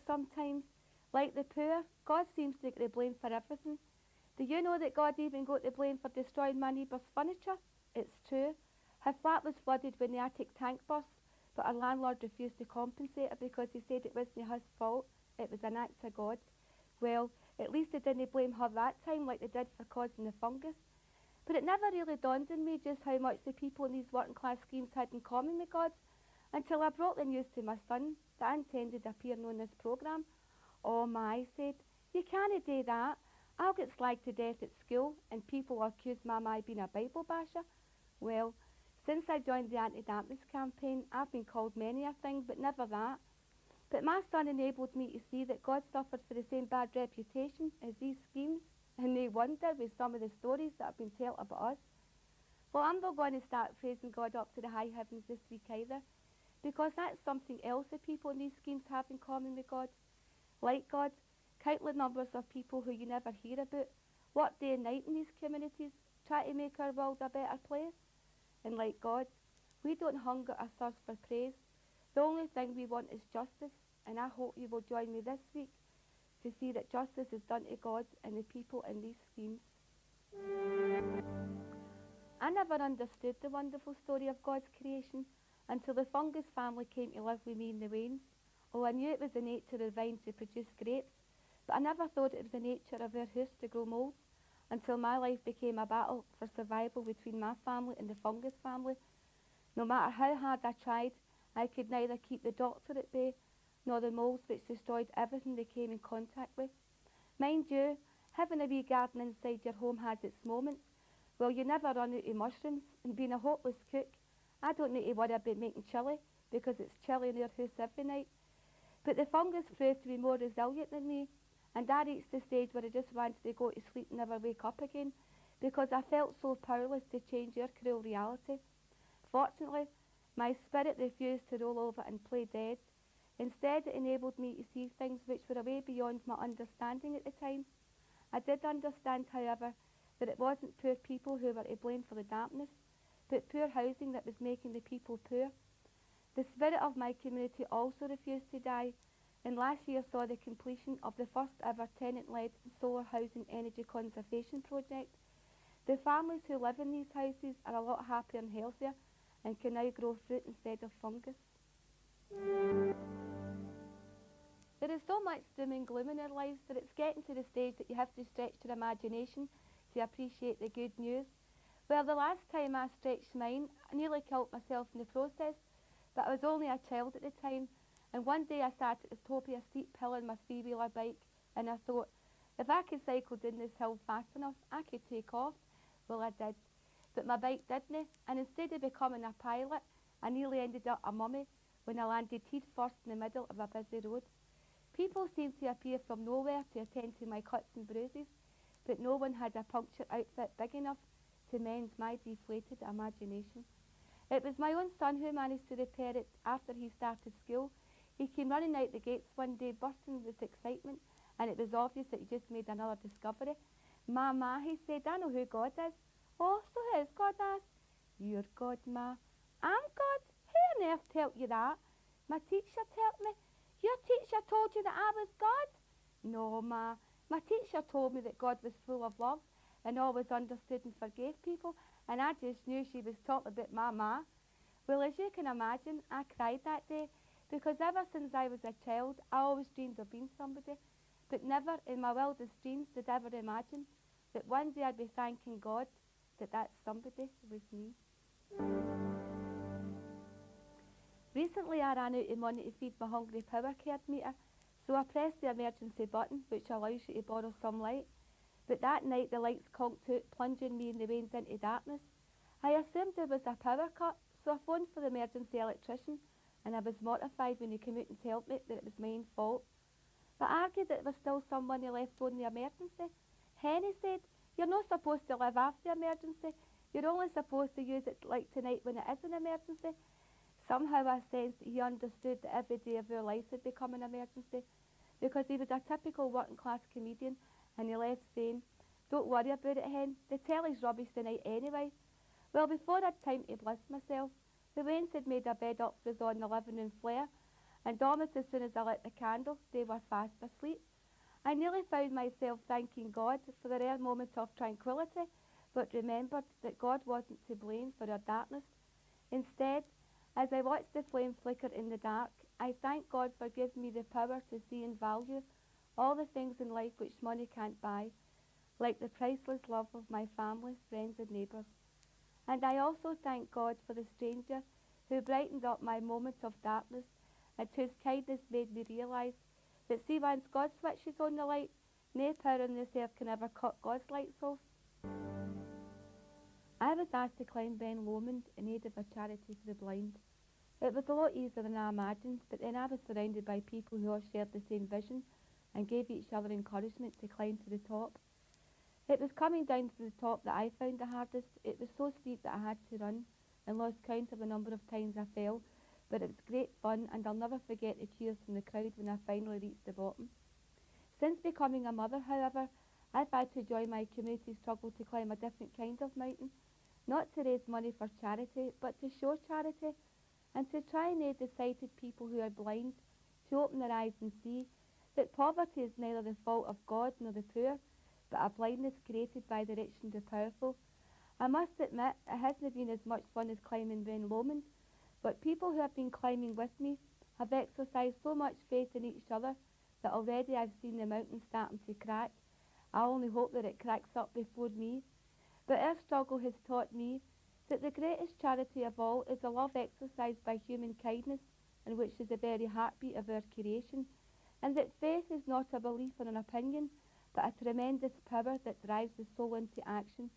sometimes, like the poor, God seems to get the blame for everything. Do you know that God even got the blame for destroying my neighbour's furniture? It's true. Her flat was flooded when the attic tank burst, but her landlord refused to compensate her because he said it wasn't his fault, it was an act of God. Well, at least they didn't blame her that time like they did for causing the fungus. But it never really dawned on me just how much the people in these working class schemes had in common with God until I brought the news to my son that I intended appearing on this programme. Oh my, he said, you can't do that. I'll get slagged to death at school and people will accuse Mama of being a Bible basher. Well, since I joined the anti-dampness campaign, I've been called many a thing, but never that. But my son enabled me to see that God suffered for the same bad reputation as these schemes, and no wonder with some of the stories that have been told about us. Well, I'm not going to start praising God up to the high heavens this week either, because that's something else the people in these schemes have in common with God. Like God, countless numbers of people who you never hear about work day and night in these communities, try to make our world a better place. And like God, we don't hunger or thirst for praise. The only thing we want is justice, and I hope you will join me this week to see that justice is done to God and the people in these schemes. I never understood the wonderful story of God's creation until the fungus family came to live with me in the Wains. Oh, I knew it was the nature of the vine to produce grapes, but I never thought it was the nature of our house to grow moulds until my life became a battle for survival between my family and the fungus family. No matter how hard I tried, I could neither keep the doctor at bay nor the moulds which destroyed everything they came in contact with. Mind you, having a wee garden inside your home has its moments. Well, you never run out of mushrooms, and being a hopeless cook, I don't need to worry about making chilli because it's chilli in our house every night. But the fungus proved to be more resilient than me, and I reached the stage where I just wanted to go to sleep and never wake up again because I felt so powerless to change our cruel reality. Fortunately, my spirit refused to roll over and play dead. Instead, it enabled me to see things which were way beyond my understanding at the time. I did understand, however, that it wasn't poor people who were to blame for the dampness, but poor housing that was making the people poor. The spirit of my community also refused to die, and last year saw the completion of the first ever tenant-led solar housing energy conservation project. The families who live in these houses are a lot happier and healthier and can now grow fruit instead of fungus. There is so much doom and gloom in our lives that it's getting to the stage that you have to stretch your imagination to appreciate the good news. Well, the last time I stretched mine, I nearly killed myself in the process, but I was only a child at the time, and one day I sat at the top of a steep hill on my three-wheeler bike, and I thought, if I could cycle down this hill fast enough, I could take off. Well, I did, but my bike didn't, and instead of becoming a pilot, I nearly ended up a mummy when I landed head first in the middle of a busy road. People seemed to appear from nowhere to attend to my cuts and bruises, but no one had a puncture outfit big enough to mend my deflated imagination. It was my own son who managed to repair it after he started school. He came running out the gates one day, bursting with excitement, and it was obvious that he just made another discovery. "Mama," he said, "I know who God is." "Oh, so who is God?" I asked. "You're God, Ma." "I'm God? Who on earth told you that?" "My teacher told me." "Your teacher told you that I was God?" "No, Ma. My teacher told me that God was full of love and always understood and forgave people, and I just knew she was talking about my Ma." Well, as you can imagine, I cried that day because ever since I was a child, I always dreamed of being somebody, but never in my wildest dreams did I ever imagine that one day I'd be thanking God that that somebody was me. Recently I ran out of money to feed my hungry power cord meter, so I pressed the emergency button which allows you to borrow some light. But that night the lights conked out, plunging me and the Wains into darkness. I assumed there was a power cut, so I phoned for the emergency electrician, and I was mortified when he came out and told me that it was my own fault. But I argued that there was still some money left on the emergency. Henny said, "You're not supposed to live after the emergency. You're only supposed to use it like tonight when it is an emergency." Somehow I sensed that he understood that every day of our lives had become an emergency, because he was a typical working class comedian, and he left saying, "Don't worry about it, Hen, the telly's rubbish tonight anyway." Well, before I'd time to bliss myself, the Wains had made a bed up for us on the living room floor, and almost as soon as I lit the candle, they were fast asleep. I nearly found myself thanking God for the rare moment of tranquillity, but remembered that God wasn't to blame for our darkness. Instead, as I watched the flame flicker in the dark, I thank God for giving me the power to see and value all the things in life which money can't buy, like the priceless love of my family, friends and neighbours. And I also thank God for the stranger who brightened up my moments of darkness and whose kindness made me realise that see once God switches on the light, no power on this earth can ever cut God's lights off. I was asked to climb Ben Lomond in aid of a charity for the blind. It was a lot easier than I imagined, but then I was surrounded by people who all shared the same vision and gave each other encouragement to climb to the top. It was coming down to the top that I found the hardest. It was so steep that I had to run and lost count of the number of times I fell, but it was great fun and I'll never forget the cheers from the crowd when I finally reached the bottom. Since becoming a mother, however, I've had to join my community struggle to climb a different kind of mountain, not to raise money for charity, but to show charity and to try and aid the sighted people who are blind to open their eyes and see that poverty is neither the fault of God nor the poor, but a blindness created by the rich and the powerful. I must admit, it hasn't been as much fun as climbing Ben Lomond, but people who have been climbing with me have exercised so much faith in each other that already I've seen the mountain starting to crack. I only hope that it cracks up before me. But our struggle has taught me that the greatest charity of all is the love exercised by human kindness, and which is the very heartbeat of our creation, and that faith is not a belief or an opinion, but a tremendous power that drives the soul into action,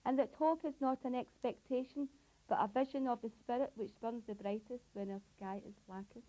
and that hope is not an expectation, but a vision of the spirit which burns the brightest when our sky is blackest.